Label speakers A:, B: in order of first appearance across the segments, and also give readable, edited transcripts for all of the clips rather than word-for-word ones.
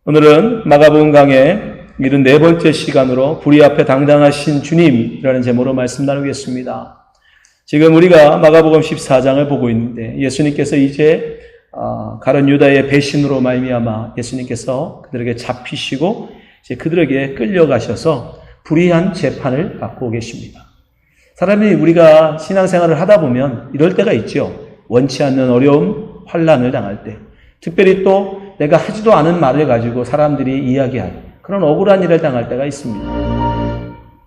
A: 오늘은 마가복음 강의 74번째 시간으로 불의 앞에 당당하신 주님이라는 제목으로 말씀 나누겠습니다. 지금 우리가 마가복음 14장을 보고 있는데 예수님께서 이제 가룟 유다의 배신으로 말미암아 예수님께서 그들에게 잡히시고 이제 그들에게 끌려가셔서 불의한 재판을 받고 계십니다. 사람이 우리가 신앙생활을 하다 보면 이럴 때가 있죠. 원치 않는 어려움, 환난을 당할 때, 특별히 또 내가 하지도 않은 말을 가지고 사람들이 이야기할 그런 억울한 일을 당할 때가 있습니다.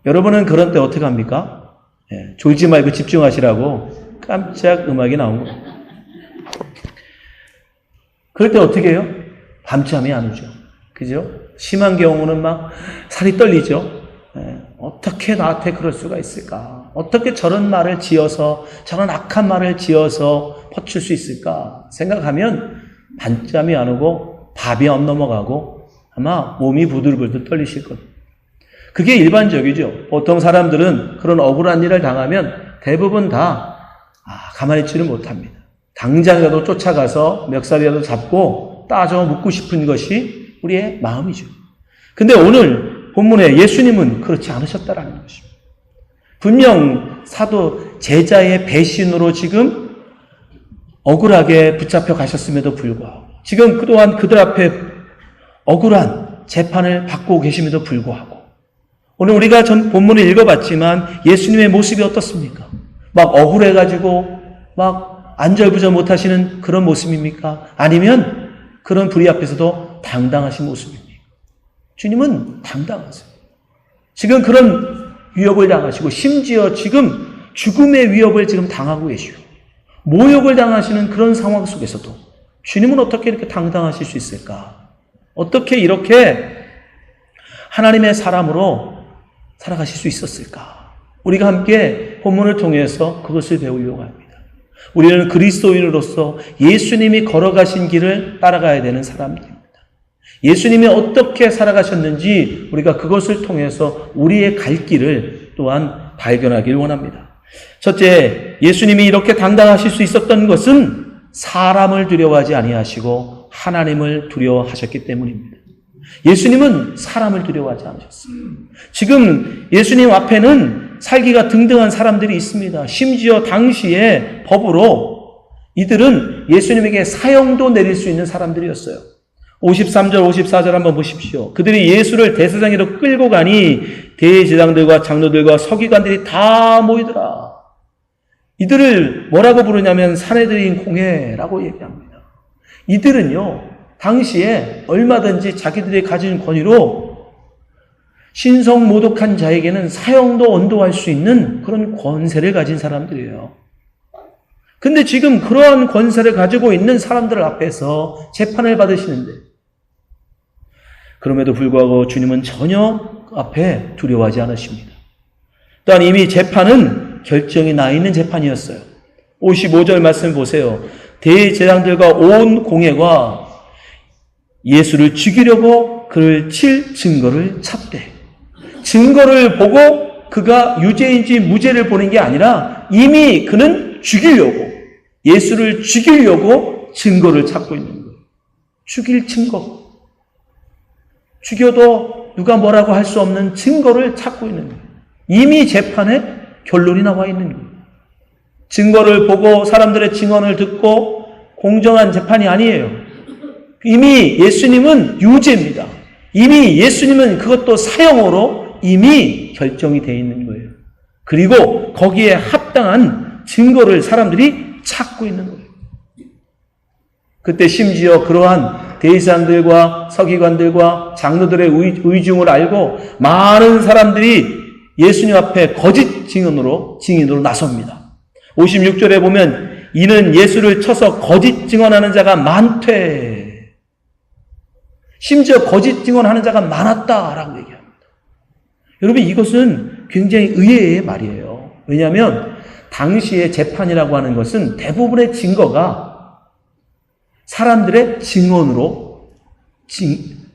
A: 여러분은 그런 때 어떻게 합니까? 졸지 말고 집중하시라고 깜짝 음악이 나온 거예요. 그럴 때 어떻게 해요? 밤잠이 안 오죠. 그죠? 심한 경우는 막 살이 떨리죠. 어떻게 나한테 그럴 수가 있을까? 어떻게 저런 말을 지어서, 저런 악한 말을 지어서 퍼칠 수 있을까? 생각하면 밤잠이 안 오고 밥이 안 넘어가고 아마 몸이 부들부들 떨리실 겁니다. 그게 일반적이죠. 보통 사람들은 그런 억울한 일을 당하면 대부분 다 가만히 있지는 못합니다. 당장이라도 쫓아가서 멱살이라도 잡고 따져 묻고 싶은 것이 우리의 마음이죠. 근데 오늘 본문에 예수님은 그렇지 않으셨다라는 것입니다. 분명 사도 제자의 배신으로 지금 억울하게 붙잡혀 가셨음에도 불구하고 지금 그동안 그들 앞에 억울한 재판을 받고 계심에도 불구하고 오늘 우리가 전 본문을 읽어봤지만 예수님의 모습이 어떻습니까? 막 억울해가지고 막 안절부절 못하시는 그런 모습입니까? 아니면 그런 불의 앞에서도 당당하신 모습입니까? 주님은 당당하세요. 지금 그런 위협을 당하시고 심지어 지금 죽음의 위협을 지금 당하고 계시고 모욕을 당하시는 그런 상황 속에서도 주님은 어떻게 이렇게 당당하실 수 있을까? 어떻게 이렇게 하나님의 사람으로 살아가실 수 있었을까? 우리가 함께 본문을 통해서 그것을 배우려고 합니다. 우리는 그리스도인으로서 예수님이 걸어가신 길을 따라가야 되는 사람들입니다. 예수님이 어떻게 살아가셨는지 우리가 그것을 통해서 우리의 갈 길을 또한 발견하길 원합니다. 첫째, 예수님이 이렇게 당당하실 수 있었던 것은 사람을 두려워하지 아니하시고 하나님을 두려워하셨기 때문입니다. 예수님은 사람을 두려워하지 않으셨어요. 지금 예수님 앞에는 살기가 등등한 사람들이 있습니다. 심지어 당시의 법으로 이들은 예수님에게 사형도 내릴 수 있는 사람들이었어요. 53절, 54절 한번 보십시오. 그들이 예수를 대제사장으로 끌고 가니 대제사장들과 장로들과 서기관들이 다 모이더라. 이들을 뭐라고 부르냐면 사내들인 공회라고 얘기합니다. 이들은요, 당시에 얼마든지 자기들이 가진 권위로 신성모독한 자에게는 사형도 언도할 수 있는 그런 권세를 가진 사람들이에요. 근데 지금 그러한 권세를 가지고 있는 사람들 앞에서 재판을 받으시는데 그럼에도 불구하고 주님은 전혀 앞에 두려워하지 않으십니다. 또한 이미 재판은 결정이 나 있는 재판이었어요. 55절 말씀 보세요. 대제사장들과 온 공회가 예수를 죽이려고 그를 칠 증거를 찾되 증거를 보고 그가 유죄인지 무죄를 보는 게 아니라 이미 그는 죽이려고 예수를 죽이려고 증거를 찾고 있는 거예요. 죽일 증거. 죽여도 누가 뭐라고 할 수 없는 증거를 찾고 있는 거예요. 이미 재판에 결론이 나와 있는 거예요. 증거를 보고 사람들의 증언을 듣고 공정한 재판이 아니에요. 이미 예수님은 유죄입니다. 이미 예수님은 그것도 사형으로 이미 결정이 되어 있는 거예요. 그리고 거기에 합당한 증거를 사람들이 찾고 있는 거예요. 그때 심지어 그러한 대제사장들과 서기관들과 장로들의 의중을 알고 많은 사람들이 예수님 앞에 거짓 증인으로 나섭니다. 56절에 보면 이는 예수를 쳐서 거짓 증언하는 자가 많되 심지어 거짓 증언하는 자가 많았다라고 얘기합니다. 여러분 이것은 굉장히 의외의 말이에요. 왜냐하면 당시의 재판이라고 하는 것은 대부분의 증거가 사람들의 증언으로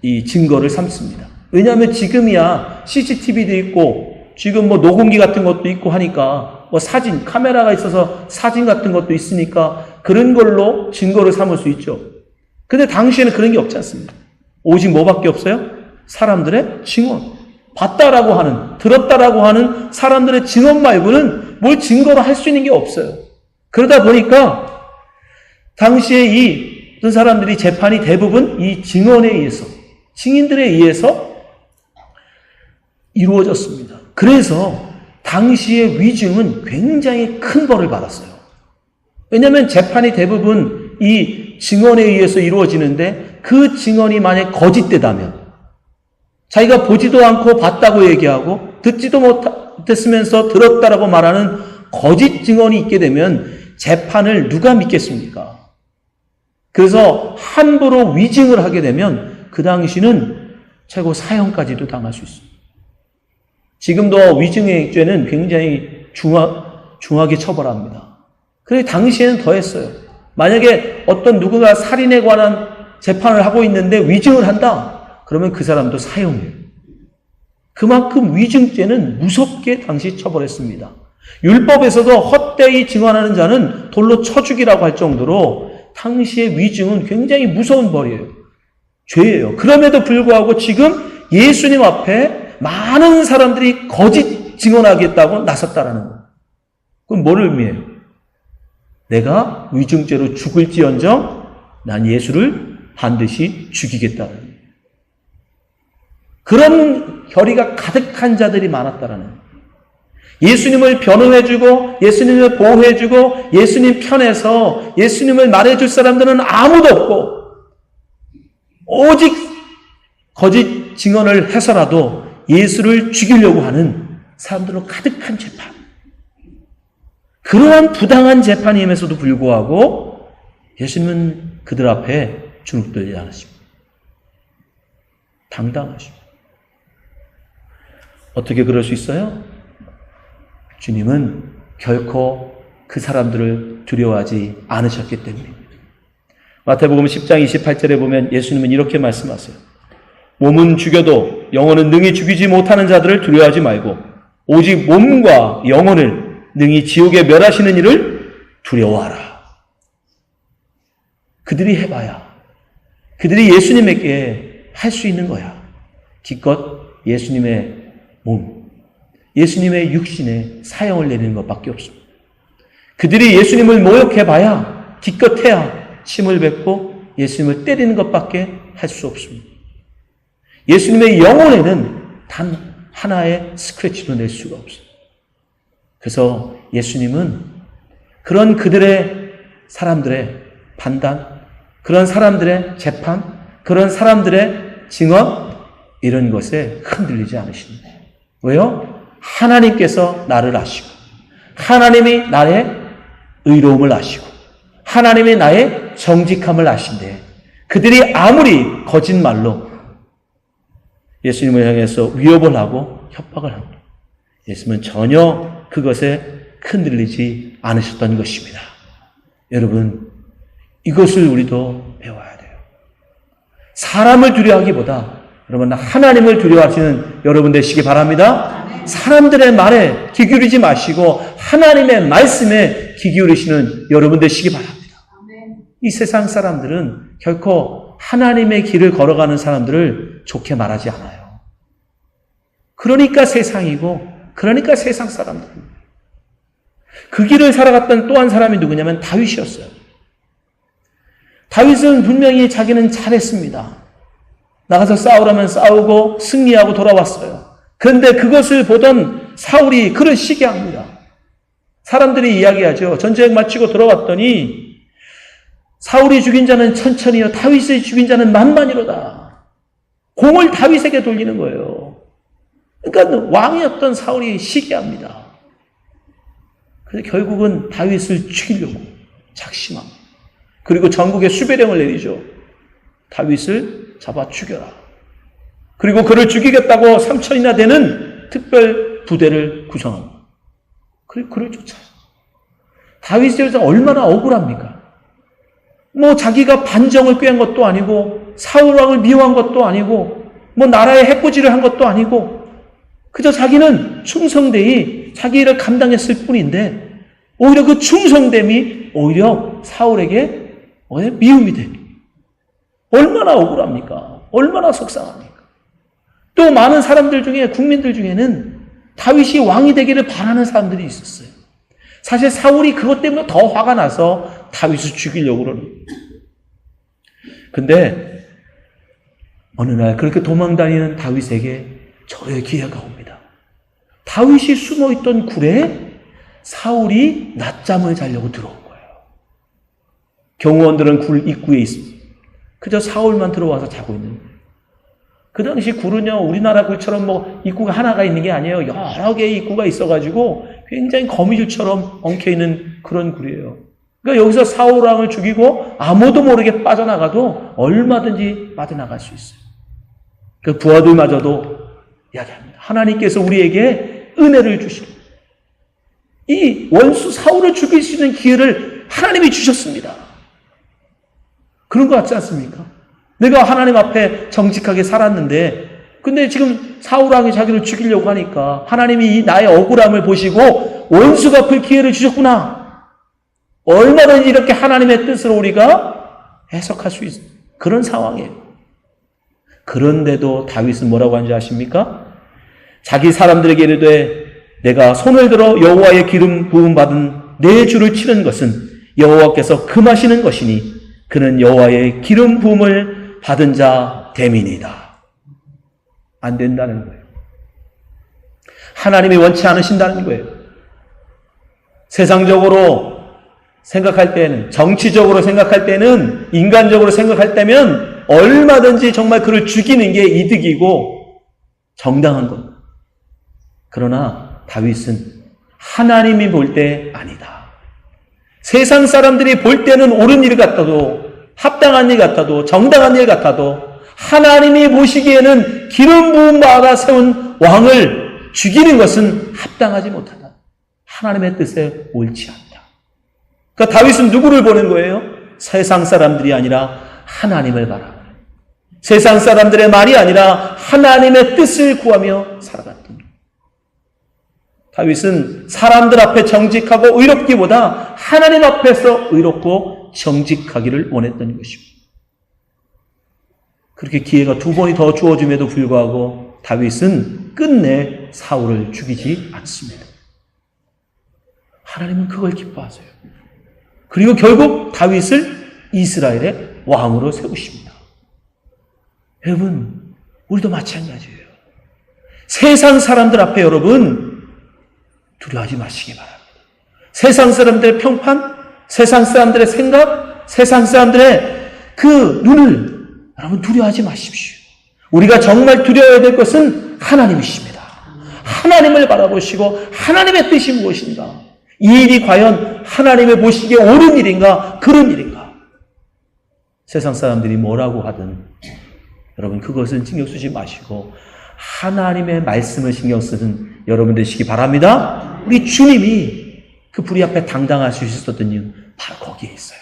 A: 이 증거를 삼습니다. 왜냐하면 지금이야 CCTV도 있고 지금 뭐 녹음기 같은 것도 있고 하니까 뭐 사진, 카메라가 있어서 사진 같은 것도 있으니까 그런 걸로 증거를 삼을 수 있죠. 근데 당시에는 그런 게 없지 않습니까? 오직 뭐밖에 없어요? 사람들의 증언. 봤다라고 하는, 들었다라고 하는 사람들의 증언 말고는 뭘 증거로 할 수 있는 게 없어요. 그러다 보니까 당시에 이 어떤 사람들이 재판이 대부분 이 증언에 의해서, 증인들에 의해서 이루어졌습니다. 그래서 당시의 위증은 굉장히 큰 벌을 받았어요. 왜냐하면 재판이 대부분 이 증언에 의해서 이루어지는데 그 증언이 만약 거짓되다면 자기가 보지도 않고 봤다고 얘기하고 듣지도 못했으면서 들었다라고 말하는 거짓 증언이 있게 되면 재판을 누가 믿겠습니까? 그래서 함부로 위증을 하게 되면 그 당시는 최고 사형까지도 당할 수 있습니다. 지금도 위증의 죄는 굉장히 중하게 처벌합니다. 그런데 당시에는 더했어요. 만약에 어떤 누구가 살인에 관한 재판을 하고 있는데 위증을 한다? 그러면 그 사람도 사형이에요. 그만큼 위증죄는 무섭게 당시 처벌했습니다. 율법에서도 헛되이 증언하는 자는 돌로 쳐 죽이라고 할 정도로 당시의 위증은 굉장히 무서운 벌이에요. 죄예요. 그럼에도 불구하고 지금 예수님 앞에 많은 사람들이 거짓 증언하겠다고 나섰다라는 거예요. 그럼 뭐를 의미해요? 내가 위증죄로 죽을지언정 난 예수를 반드시 죽이겠다는 거예요. 그런 혈의가 가득한 자들이 많았다라는 거예요. 예수님을 변호해주고 예수님을 보호해주고 예수님 편에서 예수님을 말해줄 사람들은 아무도 없고 오직 거짓 증언을 해서라도 예수를 죽이려고 하는 사람들로 가득한 재판. 그러한 부당한 재판임에서도 불구하고 예수님은 그들 앞에 주눅들지 않으십니다. 당당하십니다. 어떻게 그럴 수 있어요? 주님은 결코 그 사람들을 두려워하지 않으셨기 때문입니다. 마태복음 10장 28절에 보면 예수님은 이렇게 말씀하세요. 몸은 죽여도 영혼은 능히 죽이지 못하는 자들을 두려워하지 말고 오직 몸과 영혼을 능히 지옥에 멸하시는 이를 두려워하라. 그들이 해봐야 그들이 예수님에게 할 수 있는 거야. 기껏 예수님의 몸, 예수님의 육신에 사형을 내리는 것밖에 없습니다. 그들이 예수님을 모욕해봐야 기껏해야 침을 뱉고 예수님을 때리는 것밖에 할 수 없습니다. 예수님의 영혼에는 단 하나의 스크래치도 낼 수가 없어요. 그래서 예수님은 그런 그들의 사람들의 판단, 그런 사람들의 재판, 그런 사람들의 증언 이런 것에 흔들리지 않으십니다. 왜요? 하나님께서 나를 아시고 하나님이 나의 의로움을 아시고 하나님이 나의 정직함을 아신데 그들이 아무리 거짓말로 예수님을 향해서 위협을 하고 협박을 합니다. 예수님은 전혀 그것에 흔들리지 않으셨던 것입니다. 여러분, 이것을 우리도 배워야 돼요. 사람을 두려워하기보다 여러분 하나님을 두려워하시는 여러분 되시기 바랍니다. 사람들의 말에 귀 기울이지 마시고 하나님의 말씀에 귀 기울이시는 여러분 되시기 바랍니다. 이 세상 사람들은 결코 하나님의 길을 걸어가는 사람들을 좋게 말하지 않아요. 그러니까 세상이고 그러니까 세상 사람들입니다. 그 길을 살아갔던 또 한 사람이 누구냐면 다윗이었어요. 다윗은 분명히 자기는 잘했습니다. 나가서 싸우라면 싸우고 승리하고 돌아왔어요. 그런데 그것을 보던 사울이 그를 시기합니다. 사람들이 이야기하죠. 전쟁 마치고 돌아왔더니 사울이 죽인 자는 천천히요 다윗이 죽인 자는 만만이로다. 공을 다윗에게 돌리는 거예요. 그러니까 왕이었던 사울이 시기합니다. 그래서 결국은 다윗을 죽이려고 작심합니다. 그리고 전국에 수배령을 내리죠. 다윗을 잡아 죽여라. 그리고 그를 죽이겠다고 3,000이나 되는 특별 부대를 구성합니다. 그리고 그를 쫓아요. 다윗이 얼마나 억울합니까? 자기가 반정을 꾀한 것도 아니고 사울 왕을 미워한 것도 아니고 나라에 해코지를 한 것도 아니고 그저 자기는 충성되이 자기 일을 감당했을 뿐인데 오히려 그 충성됨이 오히려 사울에게 미움이 돼. 얼마나 억울합니까? 얼마나 속상합니까? 또 많은 사람들 중에, 국민들 중에는 다윗이 왕이 되기를 바라는 사람들이 있었어요. 사실 사울이 그것 때문에 더 화가 나서 다윗을 죽이려고 그러는. 근데 어느 날 그렇게 도망다니는 다윗에게 저의 기회가 옵니다. 다윗이 숨어있던 굴에 사울이 낮잠을 자려고 들어온 거예요. 경호원들은 굴 입구에 있습니다. 그저 사울만 들어와서 자고 있는 거예요. 그 당시 굴은요, 우리나라 굴처럼 뭐 입구가 하나가 있는 게 아니에요. 여러 개의 입구가 있어가지고 굉장히 거미줄처럼 엉켜있는 그런 굴이에요. 그러니까 여기서 사울 왕을 죽이고 아무도 모르게 빠져나가도 얼마든지 빠져나갈 수 있어요. 그 부하들마저도 이야기합니다. 하나님께서 우리에게 은혜를 주시고 이 원수 사울을 죽일 수 있는 기회를 하나님이 주셨습니다. 그런 것 같지 않습니까? 내가 하나님 앞에 정직하게 살았는데 근데 지금 사울 왕이 자기를 죽이려고 하니까 하나님이 나의 억울함을 보시고 원수 갚을 기회를 주셨구나. 얼마든지 이렇게 하나님의 뜻을 우리가 해석할 수 있는 그런 상황이에요. 그런데도 다윗은 뭐라고 하는지 아십니까? 자기 사람들에게 이르되 내가 손을 들어 여호와의 기름 부음 받은 내 주를 치는 것은 여호와께서 금하시는 것이니 그는 여호와의 기름 부음을 받은 자 됨이니이다. 안 된다는 거예요. 하나님이 원치 않으신다는 거예요. 세상적으로 생각할 때는, 정치적으로 생각할 때는, 인간적으로 생각할 때면 얼마든지 정말 그를 죽이는 게 이득이고 정당한 것. 그러나 다윗은 하나님이 볼 때 아니다. 세상 사람들이 볼 때는 옳은 일 같아도, 합당한 일 같아도, 정당한 일 같아도 하나님이 보시기에는 기름 부음 받아 세운 왕을 죽이는 것은 합당하지 못하다. 하나님의 뜻에 옳지 않다. 그러니까 다윗은 누구를 보는 거예요? 세상 사람들이 아니라 하나님을 바라. 세상 사람들의 말이 아니라 하나님의 뜻을 구하며 살아갔던 거예요. 다윗은 사람들 앞에 정직하고 의롭기보다 하나님 앞에서 의롭고 정직하기를 원했던 것입니다. 그렇게 기회가 2번이 더 주어짐에도 불구하고 다윗은 끝내 사울을 죽이지 않습니다. 하나님은 그걸 기뻐하세요. 그리고 결국 다윗을 이스라엘의 왕으로 세우십니다. 여러분, 우리도 마찬가지예요. 세상 사람들 앞에 여러분 두려워하지 마시기 바랍니다. 세상 사람들의 평판, 세상 사람들의 생각, 세상 사람들의 그 눈을 여러분 두려워하지 마십시오. 우리가 정말 두려워해야 될 것은 하나님이십니다. 하나님을 바라보시고 하나님의 뜻이 무엇인가? 이 일이 과연 하나님의 보시기에 옳은 일인가? 그런 일인가? 세상 사람들이 뭐라고 하든 여러분 그것은 신경 쓰지 마시고 하나님의 말씀을 신경 쓰는 여러분 되시기 바랍니다. 우리 주님이 그 불의 앞에 당당할 수 있었던 이유는 바로 거기에 있어요.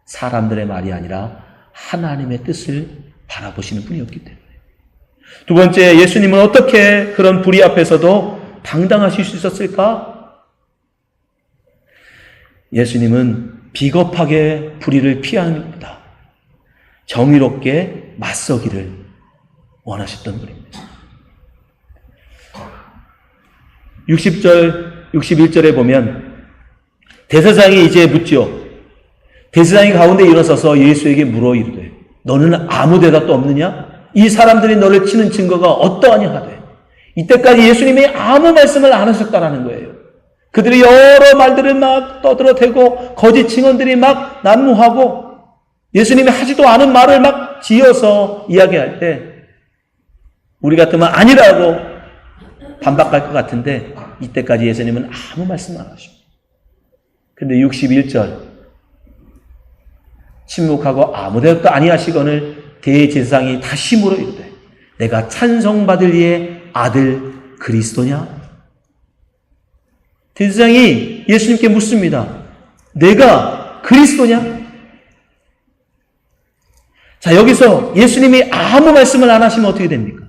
A: 사람들의 말이 아니라 하나님의 뜻을 바라보시는 분이었기 때문에. 두 번째, 예수님은 어떻게 그런 불의 앞에서도 당당하실 수 있었을까? 예수님은 비겁하게 불의를 피하는 것보다 정의롭게 맞서기를 원하셨던 분입니다. 60절, 61절에 보면 대제사장이 이제 묻죠. 대제사장이 가운데 일어서서 예수에게 물어 이르되 너는 아무 대답도 없느냐? 이 사람들이 너를 치는 증거가 어떠하냐 하되 이때까지 예수님이 아무 말씀을 안 하셨다라는 거예요. 그들이 여러 말들을 막 떠들어대고 거짓 증언들이 막 난무하고 예수님이 하지도 않은 말을 막 지어서 이야기할 때 우리 같으면 아니라고 반박할 것 같은데 이때까지 예수님은 아무 말씀 안 하십니다. 근데 61절 침묵하고 아무 대답도 아니하시거늘 대제사장이 다시 물어 이르되 내가 찬송받을 이의 아들 그리스도냐? 대제사장이 예수님께 묻습니다. 내가 그리스도냐? 자, 여기서 예수님이 아무 말씀을 안 하시면 어떻게 됩니까?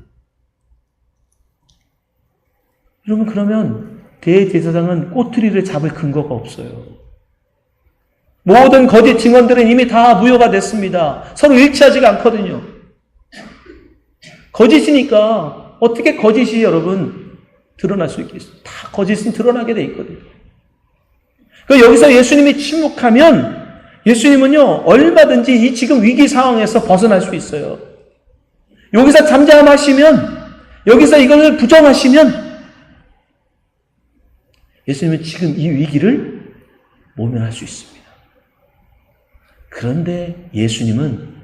A: 여러분, 그러면 대제사장은 꼬투리를 잡을 근거가 없어요. 모든 거짓 증언들은 이미 다 무효가 됐습니다. 서로 일치하지가 않거든요. 거짓이니까 어떻게 거짓이 여러분 드러날 수 있겠어요? 다 거짓은 드러나게 돼 있거든요. 그러니까 여기서 예수님이 침묵하면 예수님은요 얼마든지 이 지금 위기 상황에서 벗어날 수 있어요. 여기서 잠잠하시면, 여기서 이걸 부정하시면 예수님은 지금 이 위기를 모면할 수 있습니다. 그런데 예수님은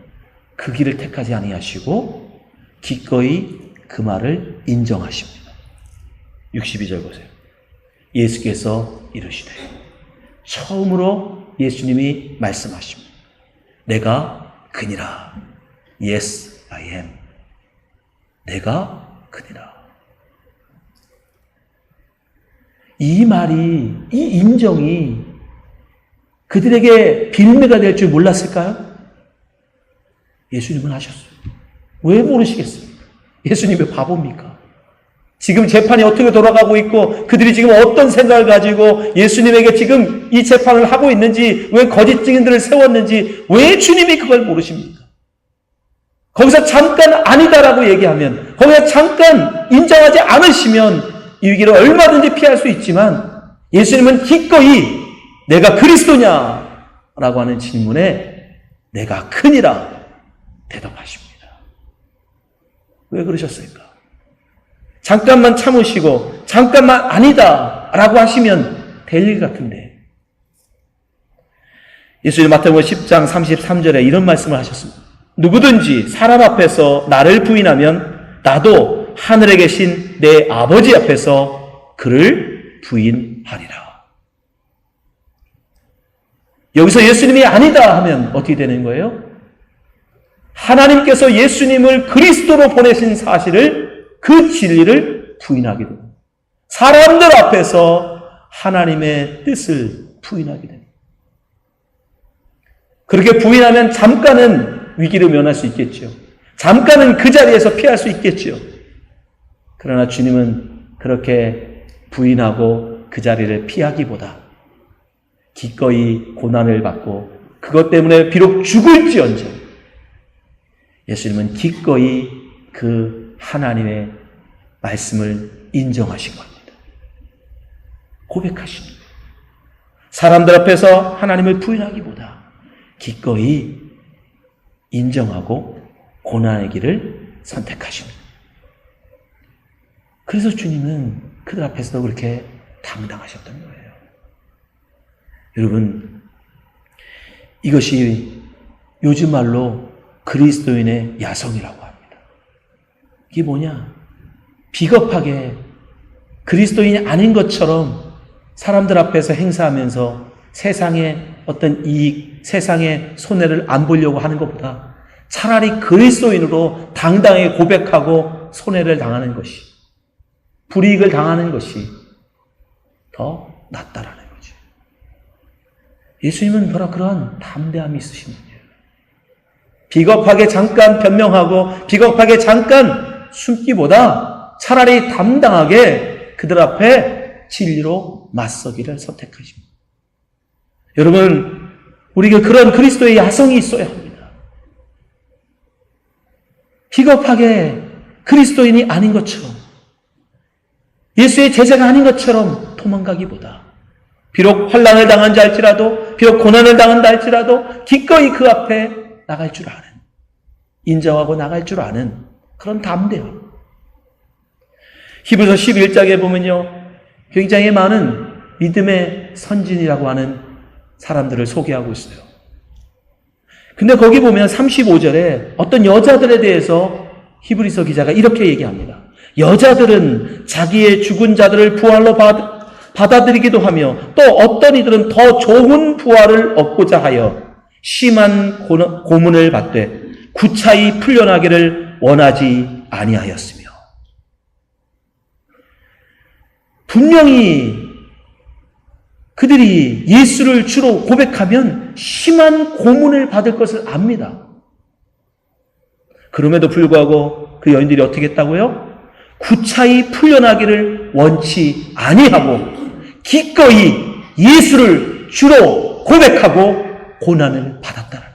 A: 그 길을 택하지 아니하시고 기꺼이 그 말을 인정하십니다. 62절 보세요. 예수께서 이르시되, 처음으로 예수님이 말씀하십니다. 내가 그니라. Yes, I am. 내가 그니라. 이 말이, 이 인정이 그들에게 빌미가 될 줄 몰랐을까요? 예수님은 하셨어요. 왜 모르시겠습니까? 예수님이 바보입니까? 지금 재판이 어떻게 돌아가고 있고 그들이 지금 어떤 생각을 가지고 예수님에게 지금 이 재판을 하고 있는지, 왜 거짓 증인들을 세웠는지 왜 주님이 그걸 모르십니까? 거기서 잠깐 아니다라고 얘기하면, 거기서 잠깐 인정하지 않으시면 이 위기를 얼마든지 피할 수 있지만 예수님은 기꺼이 내가 그리스도냐? 라고 하는 질문에 내가 크니라 대답하십니다. 왜 그러셨을까? 잠깐만 참으시고 잠깐만 아니다 라고 하시면 될 일 같은데, 예수님 마태복음 10장 33절에 이런 말씀을 하셨습니다. 누구든지 사람 앞에서 나를 부인하면 나도 하늘에 계신 내 아버지 앞에서 그를 부인하리라. 여기서 예수님이 아니다 하면 어떻게 되는 거예요? 하나님께서 예수님을 그리스도로 보내신 사실을, 그 진리를 부인하게 됩니다. 사람들 앞에서 하나님의 뜻을 부인하게 됩니다. 그렇게 부인하면 잠깐은 위기를 면할 수 있겠죠. 잠깐은 그 자리에서 피할 수 있겠죠. 그러나 주님은 그렇게 부인하고 그 자리를 피하기보다 기꺼이 고난을 받고 그것 때문에 비록 죽을지언정 예수님은 기꺼이 그 하나님의 말씀을 인정하신 겁니다. 고백하신 거예요. 사람들 앞에서 하나님을 부인하기보다 기꺼이 인정하고 고난의 길을 선택하십니다. 그래서 주님은 그들 앞에서도 그렇게 당당하셨던 거예요. 여러분, 이것이 요즘 말로 그리스도인의 야성이라고 합니다. 이게 뭐냐? 비겁하게 그리스도인이 아닌 것처럼 사람들 앞에서 행사하면서 세상의 어떤 이익, 세상의 손해를 안 보려고 하는 것보다 차라리 그리스도인으로 당당하게 고백하고 손해를 당하는 것이, 불이익을 당하는 것이 더 낫다라는 거죠. 예수님은 바로 그러한 담대함이 있으신 분이에요. 비겁하게 잠깐 변명하고 비겁하게 잠깐 숨기보다 차라리 담당하게 그들 앞에 진리로 맞서기를 선택하십니다. 여러분, 우리가 그런 그리스도의 야성이 있어야 합니다. 비겁하게 그리스도인이 아닌 것처럼, 예수의 제자가 아닌 것처럼 도망가기보다 비록 환난을 당한다 할지라도, 비록 고난을 당한다 할지라도 기꺼이 그 앞에 나갈 줄 아는, 인정하고 나갈 줄 아는 그런 담대함. 히브리서 11장에 보면요, 굉장히 많은 믿음의 선진이라고 하는 사람들을 소개하고 있어요. 근데 거기 보면 35절에 어떤 여자들에 대해서 히브리서 기자가 이렇게 얘기합니다. 여자들은 자기의 죽은 자들을 부활로 받아들이기도 하며 또 어떤 이들은 더 좋은 부활을 얻고자 하여 심한 고문을 받되 구차히 풀려나기를 원하지 아니하였으며. 분명히 그들이 예수를 주로 고백하면 심한 고문을 받을 것을 압니다. 그럼에도 불구하고 그 여인들이 어떻게 했다고요? 구차히 풀려나기를 원치 아니하고 기꺼이 예수를 주로 고백하고 고난을 받았다는.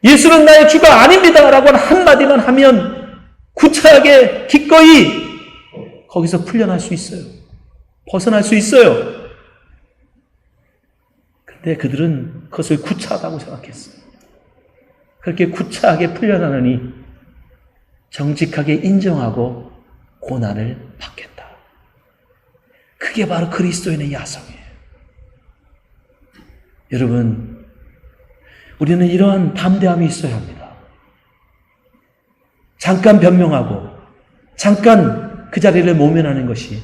A: 예수는 나의 주가 아닙니다 라고 한마디만 하면 구차하게 기꺼이 거기서 풀려날 수 있어요. 벗어날 수 있어요. 근데 그들은 그것을 구차하다고 생각했어요. 그렇게 구차하게 풀려나느니 정직하게 인정하고 고난을 받겠다. 그게 바로 그리스도인의 야성이에요. 여러분, 우리는 이러한 담대함이 있어야 합니다. 잠깐 변명하고 잠깐 그 자리를 모면하는 것이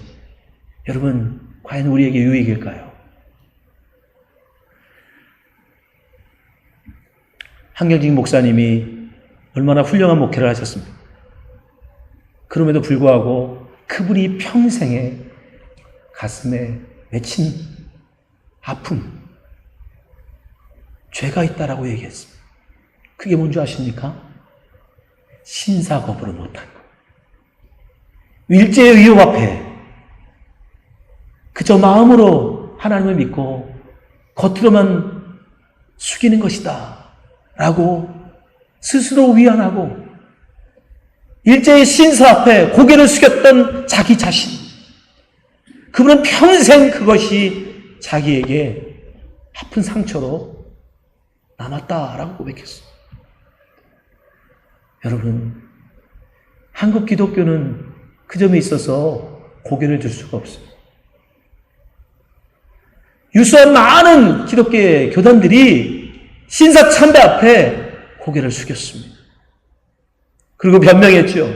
A: 여러분 과연 우리에게 유익일까요? 한경직 목사님이 얼마나 훌륭한 목회를 하셨습니까? 그럼에도 불구하고 그분이 평생에 가슴에 맺힌 아픔, 죄가 있다라고 얘기했습니다. 그게 뭔지 아십니까? 신사 거부를 못한 것. 일제의 위협 앞에 그저 마음으로 하나님을 믿고 겉으로만 숙이는 것이다 라고 스스로 위안하고 일제의 신사 앞에 고개를 숙였던 자기 자신, 그분은 평생 그것이 자기에게 아픈 상처로 남았다라고 고백했어요. 여러분, 한국 기독교는 그 점에 있어서 고개를 들 수가 없어요. 유수한 많은 기독교의 교단들이 신사 참배 앞에 고개를 숙였습니다. 그리고 변명했죠.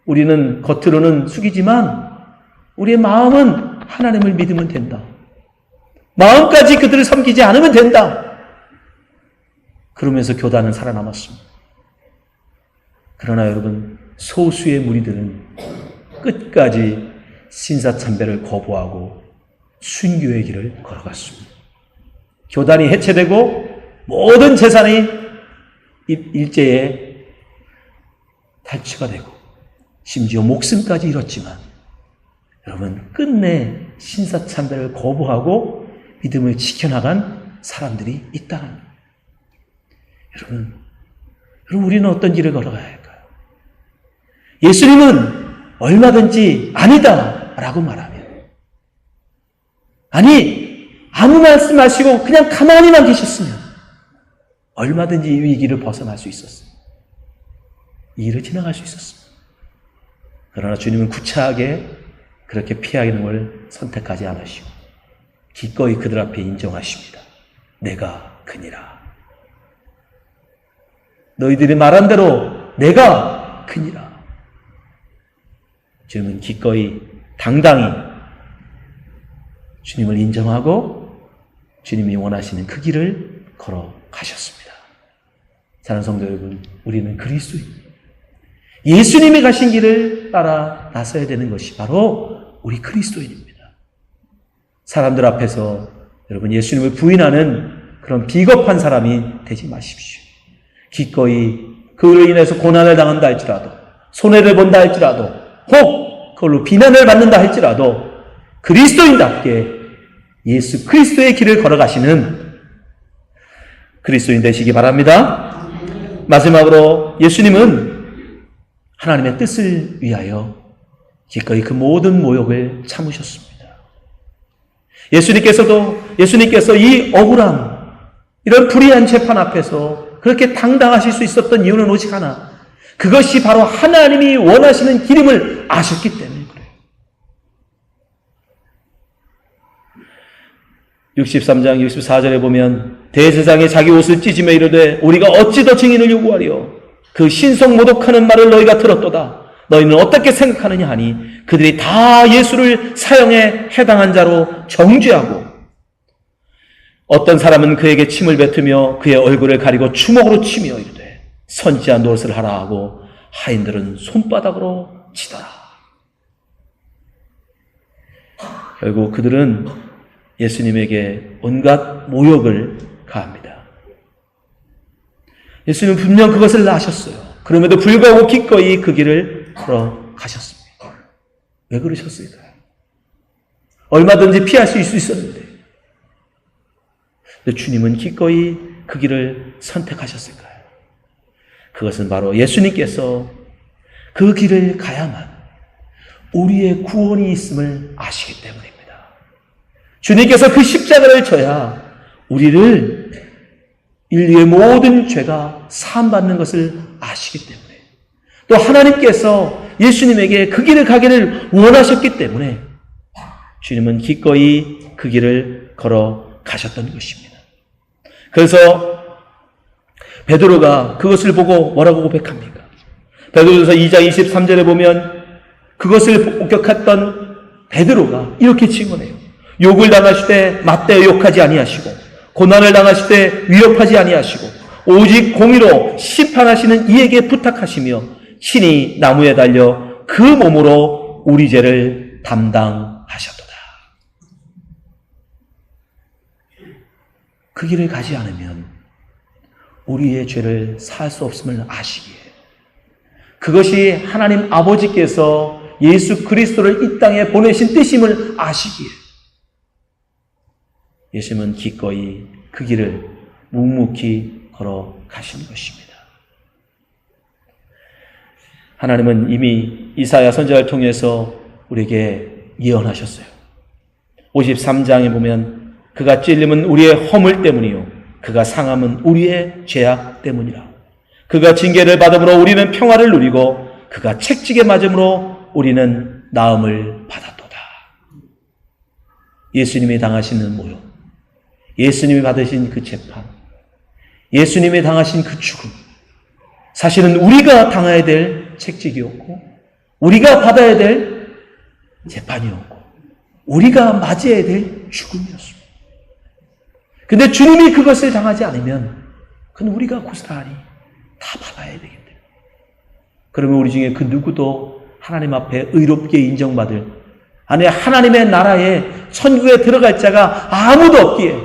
A: 우리는 겉으로는 숙이지만 우리의 마음은 하나님을 믿으면 된다. 마음까지 그들을 섬기지 않으면 된다. 그러면서 교단은 살아남았습니다. 그러나 여러분, 소수의 무리들은 끝까지 신사참배를 거부하고 순교의 길을 걸어갔습니다. 교단이 해체되고 모든 재산이 일제에 탈취가 되고 심지어 목숨까지 잃었지만 여러분, 끝내 신사참배를 거부하고 믿음을 지켜나간 사람들이 있다는 거예요. 여러분, 우리는 어떤 길을 걸어가야 할까요? 예수님은 얼마든지 아니다 라고 말하면, 아니 아무 말씀하시고 그냥 가만히만 계셨으면 얼마든지 이 위기를 벗어날 수 있었어요. 이 일을 지나갈 수 있었습니다. 그러나 주님은 구차하게 그렇게 피하는 걸 선택하지 않으시고 기꺼이 그들 앞에 인정하십니다. 내가 그니라. 너희들이 말한 대로 내가 그니라. 주님은 기꺼이 당당히 주님을 인정하고 주님이 원하시는 그 길을 걸어가셨습니다. 사랑하는 성도 여러분, 우리는 그리스도인, 예수님이 가신 길을 따라 나서야 되는 것이 바로 우리 그리스도인입니다. 사람들 앞에서 여러분 예수님을 부인하는 그런 비겁한 사람이 되지 마십시오. 기꺼이 그로 인해서 고난을 당한다 할지라도, 손해를 본다 할지라도, 혹 그걸로 비난을 받는다 할지라도 그리스도인답게 예수 그리스도의 길을 걸어가시는 그리스도인 되시기 바랍니다. 마지막으로 예수님은 하나님의 뜻을 위하여 기꺼이 그 모든 모욕을 참으셨습니다. 예수님께서 이 억울함, 이런 불의한 재판 앞에서 그렇게 당당하실 수 있었던 이유는 오직 하나, 그것이 바로 하나님이 원하시는 길임을 아셨기 때문에 그래요. 63장 64절에 보면 대제사장이 자기 옷을 찢으며 이르되 우리가 어찌 더 증인을 요구하리요? 그 신성 모독하는 말을 너희가 들었도다. 너희는 어떻게 생각하느냐 하니 그들이 다 예수를 사형에 해당한 자로 정죄하고 어떤 사람은 그에게 침을 뱉으며 그의 얼굴을 가리고 주먹으로 치며 이르되 선지한 노릇을 하라 하고 하인들은 손바닥으로 치더라. 결국 그들은 예수님에게 온갖 모욕을 가합니다. 예수님은 분명 그것을 아셨어요. 그럼에도 불구하고 기꺼이 그 길을 걸어가셨습니다. 왜 그러셨을까요? 얼마든지 피할 수 있었는데, 근데 주님은 기꺼이 그 길을 선택하셨을까요? 그것은 바로 예수님께서 그 길을 가야만 우리의 구원이 있음을 아시기 때문입니다. 주님께서 그 십자가를 져야 우리를 인류의 모든 죄가 사함받는 것을 아시기 때문에, 또 하나님께서 예수님에게 그 길을 가기를 원하셨기 때문에 주님은 기꺼이 그 길을 걸어가셨던 것입니다. 그래서 베드로가 그것을 보고 뭐라고 고백합니까? 베드로전서 2장 23절에 보면 그것을 목격했던 베드로가 이렇게 증언해요. 욕을 당하실 때 맞대어 욕하지 아니하시고 고난을 당하실 때 위협하지 아니하시고 오직 공의로 심판하시는 이에게 부탁하시며 친히 나무에 달려 그 몸으로 우리 죄를 담당하셨도다. 그 길을 가지 않으면 우리의 죄를 사할 수 없음을 아시기에, 그것이 하나님 아버지께서 예수 그리스도를 이 땅에 보내신 뜻임을 아시기에 예수님은 기꺼이 그 길을 묵묵히 걸어가신 것입니다. 하나님은 이미 이사야 선지자를 통해서 우리에게 예언하셨어요. 53장에 보면 그가 찔림은 우리의 허물 때문이요 그가 상함은 우리의 죄악 때문이라. 그가 징계를 받음으로 우리는 평화를 누리고 그가 책찍에 맞음으로 우리는 나음을 받았도다. 예수님이 당하시는 모욕, 예수님이 받으신 그 재판, 예수님이 당하신 그 죽음, 사실은 우리가 당해야 될 책찍이었고 우리가 받아야 될 재판이었고 우리가 맞이해야 될 죽음이었습니다. 근데 주님이 그것을 당하지 않으면 그건 우리가 고스란히 다 받아야 되기 때문에, 그러면 우리 중에 그 누구도 하나님 앞에 의롭게 인정받을, 아니 하나님의 나라에 천국에 들어갈 자가 아무도 없기에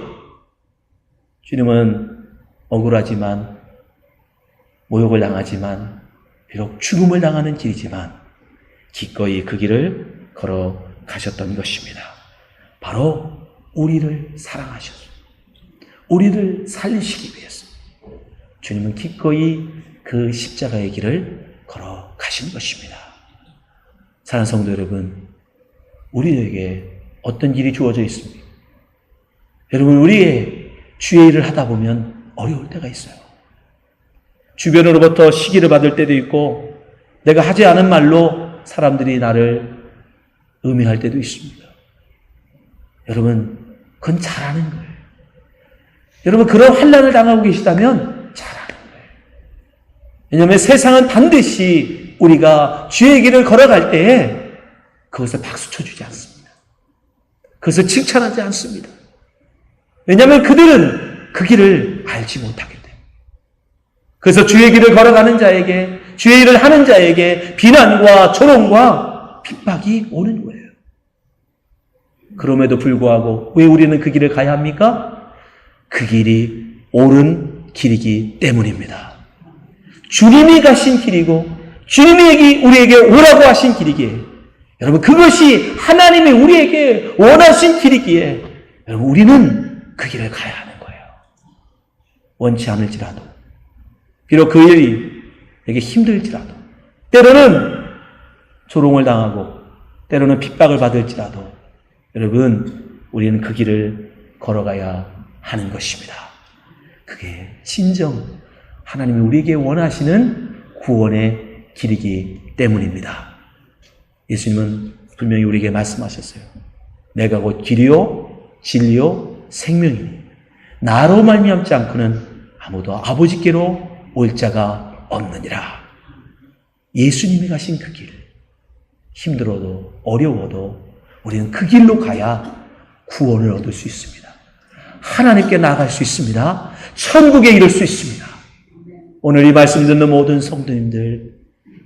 A: 주님은 억울하지만 모욕을 당하지만 비록 죽음을 당하는 길이지만 기꺼이 그 길을 걸어가셨던 것입니다. 바로 우리를 사랑하셔서 우리를 살리시기 위해서 주님은 기꺼이 그 십자가의 길을 걸어가신 것입니다. 사랑하는 성도 여러분, 우리에게 어떤 길이 주어져 있습니까? 여러분, 우리의 주의 일을 하다 보면 어려울 때가 있어요. 주변으로부터 시기를 받을 때도 있고 내가 하지 않은 말로 사람들이 나를 음해할 때도 있습니다. 여러분, 그건 잘하는 거예요. 여러분, 그런 환난을 당하고 계시다면 잘하는 거예요. 왜냐하면 세상은 반드시 우리가 주의 길을 걸어갈 때에 그것을 박수 쳐주지 않습니다. 그것을 칭찬하지 않습니다. 왜냐하면 그들은 그 길을 알지 못하기 때문에. 그래서 주의 길을 걸어가는 자에게, 주의 일을 하는 자에게 비난과 조롱과 핍박이 오는 거예요. 그럼에도 불구하고 왜 우리는 그 길을 가야 합니까? 그 길이 옳은 길이기 때문입니다. 주님이 가신 길이고 주님이 우리에게 오라고 하신 길이기에, 여러분, 그것이 하나님이 우리에게 원하신 길이기에 여러분, 우리는 그 길을 가야 하는 거예요. 원치 않을지라도, 비록 그 일이 되게 힘들지라도, 때로는 조롱을 당하고 때로는 핍박을 받을지라도 여러분, 우리는 그 길을 걸어가야 하는 것입니다. 그게 진정 하나님이 우리에게 원하시는 구원의 길이기 때문입니다. 예수님은 분명히 우리에게 말씀하셨어요. 내가 곧 길이요 진리요 생명이니 나로 말미암지 않고는 아무도 아버지께로 올 자가 없느니라. 예수님이 가신 그 길, 힘들어도 어려워도 우리는 그 길로 가야 구원을 얻을 수 있습니다. 하나님께 나아갈 수 있습니다. 천국에 이를 수 있습니다. 오늘 이 말씀 듣는 모든 성도님들,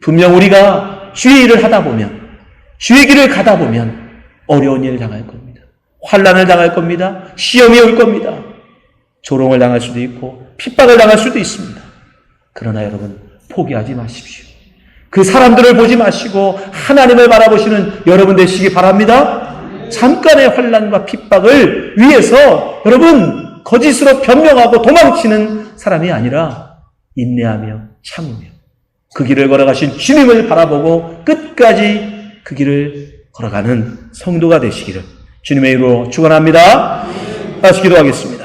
A: 분명 우리가 주의 일을 하다 보면, 주의 길을 가다 보면 어려운 일을 당할 겁니다. 환난을 당할 겁니다. 시험이 올 겁니다. 조롱을 당할 수도 있고 핍박을 당할 수도 있습니다. 그러나 여러분, 포기하지 마십시오. 그 사람들을 보지 마시고 하나님을 바라보시는 여러분 되시기 바랍니다. 잠깐의 환난과 핍박을 위해서 여러분 거짓으로 변명하고 도망치는 사람이 아니라 인내하며 참으며 그 길을 걸어가신 주님을 바라보고 끝까지 그 길을 걸어가는 성도가 되시기를 주님의 이름으로 축원합니다. 다시 기도하겠습니다.